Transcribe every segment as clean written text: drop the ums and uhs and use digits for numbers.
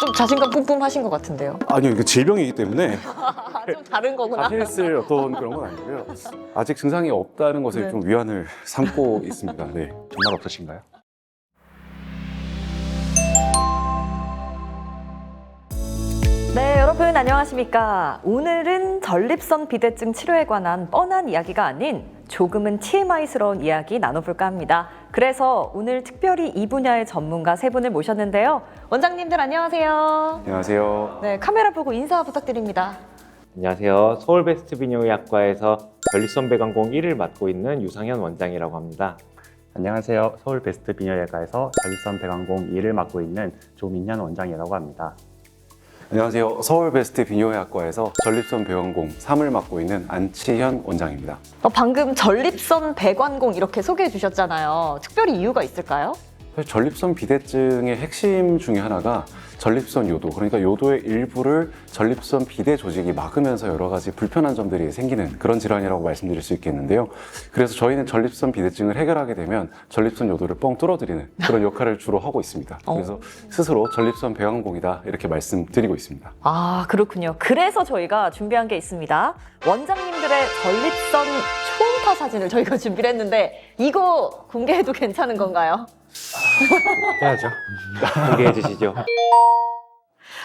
좀 자신감 뿜뿜하신 것 같은데요. 아니요, 이게 질병이기 때문에 좀 다른 거구나. 자신을 쓸 어떤 그런 건 아니고요. 아직 증상이 없다는 것에 네. 좀 위안을 삼고 있습니다. 네, 정말 없으신가요? 네, 여러분 안녕하십니까? 오늘은 전립선 비대증 치료에 관한 뻔한 이야기가 아닌 조금은 TMI스러운 이야기 나눠볼까 합니다. 그래서 오늘 특별히 이 분야의 전문가 세 분을 모셨는데요. 원장님들 안녕하세요. 안녕하세요. 네, 카메라 보고 인사 부탁드립니다. 안녕하세요. 서울베스트 비뇨의학과에서 전립선 배관공 1을 맡고 있는 유상현 원장이라고 합니다. 안녕하세요. 서울 베스트 비뇨기과에서 전립선 배관공 2를 맡고 있는 조민현 원장이라고 합니다. 안녕하세요. 서울 베스트 비뇨의학과에서 전립선 배관공 3을 맡고 있는 안치현 원장입니다. 방금 전립선 배관공 이렇게 소개해 주셨잖아요. 특별히 이유가 있을까요? 사실 전립선 비대증의 핵심 중에 하나가 전립선 요도, 그러니까 요도의 일부를 전립선 비대 조직이 막으면서 여러 가지 불편한 점들이 생기는 그런 질환이라고 말씀드릴 수 있겠는데요. 그래서 저희는 전립선 비대증을 해결하게 되면 전립선 요도를 뻥 뚫어드리는 그런 역할을 주로 하고 있습니다. 그래서 스스로 전립선 배관공이다 이렇게 말씀드리고 있습니다. 아, 그렇군요. 그래서 저희가 준비한 게 있습니다. 원장님들의 전립선 초음파 사진을 저희가 준비를 했는데 이거 공개해도 괜찮은 건가요? 해야죠. 공개해 주시죠.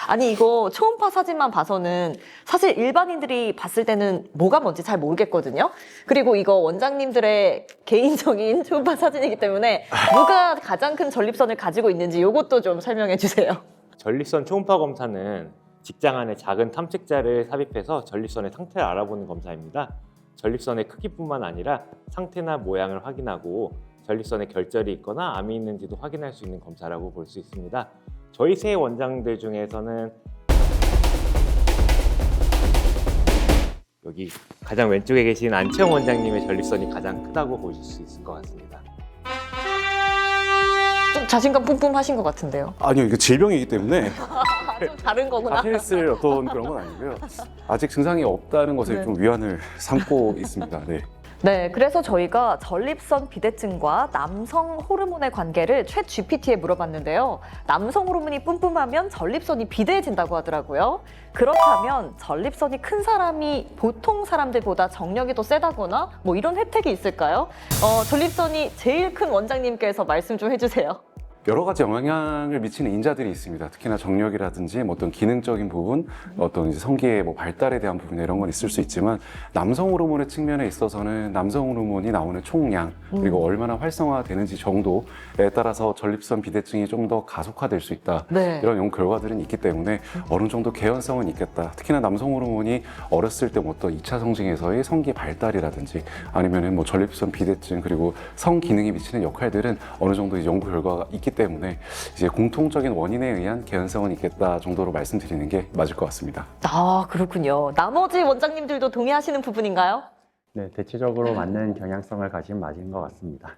아니 이거 초음파 사진만 봐서는 사실 일반인들이 봤을 때는 뭐가 뭔지 잘 모르겠거든요. 그리고 이거 원장님들의 개인적인 초음파 사진이기 때문에 누가 가장 큰 전립선을 가지고 있는지 이것도 좀 설명해 주세요. 전립선 초음파 검사는 직장 안에 작은 탐색자를 삽입해서 전립선의 상태를 알아보는 검사입니다. 전립선의 크기뿐만 아니라 상태나 모양을 확인하고 전립선에 결절이 있거나 암이 있는지도 확인할 수 있는 검사라고 볼 수 있습니다. 저희 세 원장들 중에서는 여기 가장 왼쪽에 계신 안채영 원장님의 전립선이 가장 크다고 보실 수 있을 것 같습니다. 좀 자신감 뿜뿜하신 것 같은데요. 아니요, 이게 질병이기 때문에 좀 다른 거구나. 자신을 쓸 어떤 그런 건 아니고요. 아직 증상이 없다는 것에 네. 좀 위안을 삼고 있습니다. 네. 네, 그래서 저희가 전립선 비대증과 남성 호르몬의 관계를 챗 GPT에 물어봤는데요. 남성 호르몬이 뿜뿜하면 전립선이 비대해진다고 하더라고요. 그렇다면 전립선이 큰 사람이 보통 사람들보다 정력이 더 세다거나 뭐 이런 혜택이 있을까요? 전립선이 제일 큰 원장님께서 말씀 좀 해주세요. 여러 가지 영향을 미치는 인자들이 있습니다. 특히나 정력이라든지 뭐 어떤 기능적인 부분, 어떤 이제 성기의 뭐 발달에 대한 부분 이런 건 있을 수 있지만 남성 호르몬의 측면에 있어서는 남성 호르몬이 나오는 총량 그리고 얼마나 활성화되는지 정도에 따라서 전립선 비대증이 좀 더 가속화될 수 있다. 네. 이런 연구 결과들은 있기 때문에 어느 정도 개연성은 있겠다. 특히나 남성 호르몬이 어렸을 때 어떤 2차 성징에서의 성기 발달이라든지 아니면은 뭐 전립선 비대증 그리고 성 기능에 미치는 역할들은 어느 정도 연구 결과가 있기 때문에 이제 공통적인 원인에 의한 개연성은 있겠다 정도로 말씀드리는 게 맞을 것 같습니다. 아, 그렇군요. 나머지 원장님들도 동의하시는 부분인가요? 네, 대체적으로 맞는 경향성을 가진 맞은 것 같습니다.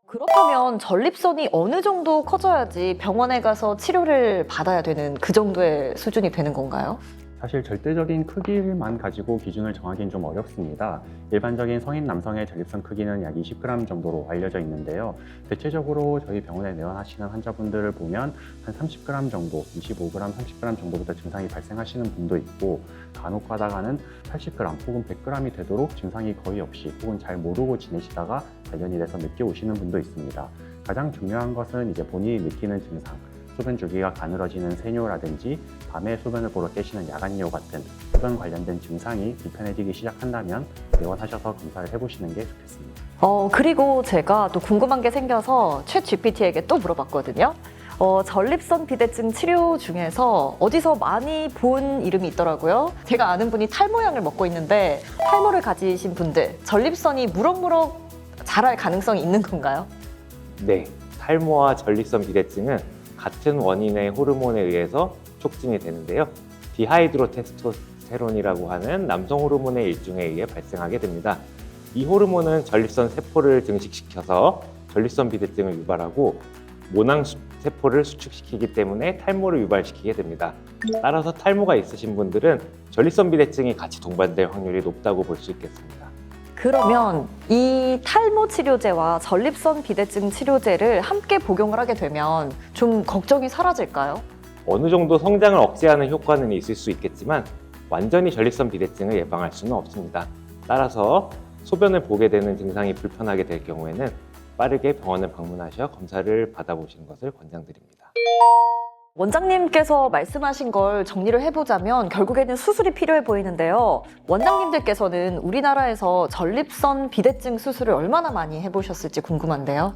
그렇다면 전립선이 어느 정도 커져야지 병원에 가서 치료를 받아야 되는 그 정도의 수준이 되는 건가요? 사실 절대적인 크기만 가지고 기준을 정하기는 좀 어렵습니다. 일반적인 성인 남성의 전립선 크기는 약 20g 정도로 알려져 있는데요. 대체적으로 저희 병원에 내원하시는 환자분들을 보면 한 30g 정도, 25g, 30g 정도부터 증상이 발생하시는 분도 있고 간혹 가다가는 80g 혹은 100g이 되도록 증상이 거의 없이 혹은 잘 모르고 지내시다가 발견이 돼서 늦게 오시는 분도 있습니다. 가장 중요한 것은 이제 본인이 느끼는 증상, 소변 주기가 가늘어지는 세뇨라든지 밤에 소변을 보러 깨시는 야간요 같은 소변 관련된 증상이 불편해지기 시작한다면 내원하셔서 검사를 해보시는 게 좋겠습니다. 그리고 제가 또 궁금한 게 생겨서 챗 GPT에게 또 물어봤거든요. 전립선 비대증 치료 중에서 어디서 많이 본 이름이 있더라고요. 제가 아는 분이 탈모약을 먹고 있는데 탈모를 가지신 분들 전립선이 무럭무럭 자랄 가능성이 있는 건가요? 네, 탈모와 전립선 비대증은 같은 원인의 호르몬에 의해서 촉진이 되는데요. 디하이드로테스토스테론이라고 하는 남성 호르몬의 일종에 의해 발생하게 됩니다. 이 호르몬은 전립선 세포를 증식시켜서 전립선 비대증을 유발하고 모낭 세포를 수축시키기 때문에 탈모를 유발시키게 됩니다. 따라서 탈모가 있으신 분들은 전립선 비대증이 같이 동반될 확률이 높다고 볼 수 있겠습니다. 그러면 이 탈모 치료제와 전립선 비대증 치료제를 함께 복용을 하게 되면 좀 걱정이 사라질까요? 어느 정도 성장을 억제하는 효과는 있을 수 있겠지만 완전히 전립선 비대증을 예방할 수는 없습니다. 따라서 소변을 보게 되는 증상이 불편하게 될 경우에는 빠르게 병원을 방문하셔 검사를 받아보시는 것을 권장드립니다. 원장님께서 말씀하신 걸 정리를 해보자면 결국에는 수술이 필요해 보이는데요. 원장님들께서는 우리나라에서 전립선 비대증 수술을 얼마나 많이 해보셨을지 궁금한데요.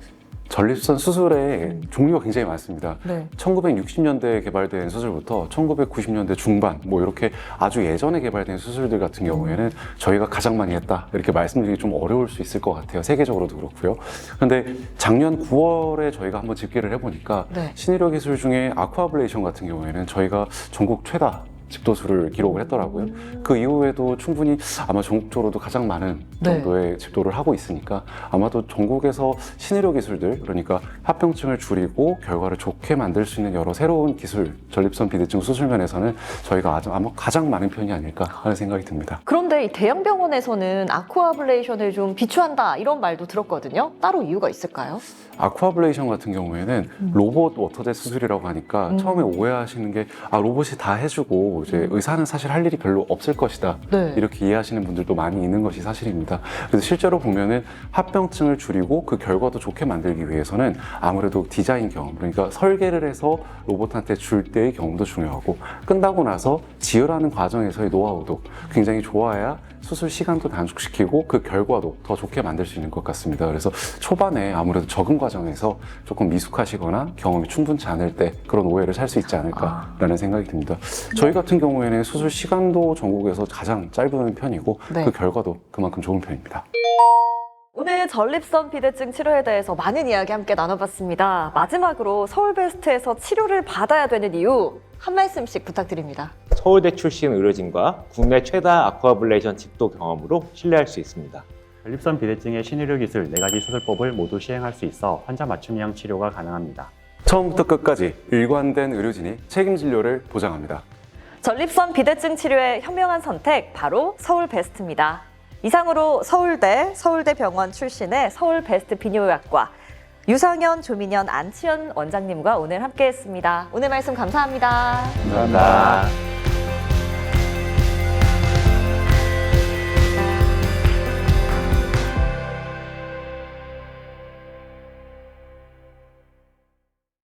전립선 수술의 종류가 굉장히 많습니다. 네. 1960년대에 개발된 수술부터 1990년대 중반 뭐 이렇게 아주 예전에 개발된 수술들 같은 경우에는 저희가 가장 많이 했다 이렇게 말씀드리기 좀 어려울 수 있을 것 같아요. 세계적으로도 그렇고요. 그런데 작년 9월에 저희가 한번 집계를 해보니까 네. 신의료 기술 중에 아쿠아블레이션 같은 경우에는 저희가 전국 최다 집도수를 기록을 했더라고요. 그 이후에도 충분히 아마 전국적으로도 가장 많은 네. 정도의 집도를 하고 있으니까 아마도 전국에서 신의료 기술들, 그러니까 합병증을 줄이고 결과를 좋게 만들 수 있는 여러 새로운 기술, 전립선 비대증 수술 면에서는 저희가 아마 가장 많은 편이 아닐까 하는 생각이 듭니다. 그런데 이 대형 병원에서는 아쿠아블레이션을 좀 비추한다 이런 말도 들었거든요. 따로 이유가 있을까요? 아쿠아블레이션 같은 경우에는 로봇 워터젯 수술이라고 하니까 처음에 오해하시는 게 로봇이 다 해주고 이제 의사는 사실 할 일이 별로 없을 것이다. 네. 이렇게 이해하시는 분들도 많이 있는 것이 사실입니다. 그래서 실제로 보면은 합병증을 줄이고 그 결과도 좋게 만들기 위해서는 아무래도 디자인 경험, 그러니까 설계를 해서 로봇한테 줄 때의 경험도 중요하고 끝나고 나서 지혈하는 과정에서의 노하우도 굉장히 좋아야 수술 시간도 단축시키고 그 결과도 더 좋게 만들 수 있는 것 같습니다. 그래서 초반에 아무래도 적응 과정에서 조금 미숙하시거나 경험이 충분치 않을 때 그런 오해를 살 수 있지 않을까라는 생각이 듭니다. 저희 같은 경우에는 수술 시간도 전국에서 가장 짧은 편이고 네. 그 결과도 그만큼 좋은 편입니다. 오늘 전립선 비대증 치료에 대해서 많은 이야기 함께 나눠봤습니다. 마지막으로 서울베스트에서 치료를 받아야 되는 이유 한 말씀씩 부탁드립니다. 서울대 출신 의료진과 국내 최다 아쿠아블레이션 집도 경험으로 신뢰할 수 있습니다. 전립선 비대증의 신의료 기술 4가지 수술법을 모두 시행할 수 있어 환자 맞춤형 치료가 가능합니다. 처음부터 끝까지 일관된 의료진이 책임 진료를 보장합니다. 전립선 비대증 치료의 현명한 선택 바로 서울베스트입니다. 이상으로 서울대, 서울대병원 출신의 서울베스트 비뇨의학과 유상현, 조민현, 안치현 원장님과 오늘 함께했습니다. 오늘 말씀 감사합니다. 감사합니다.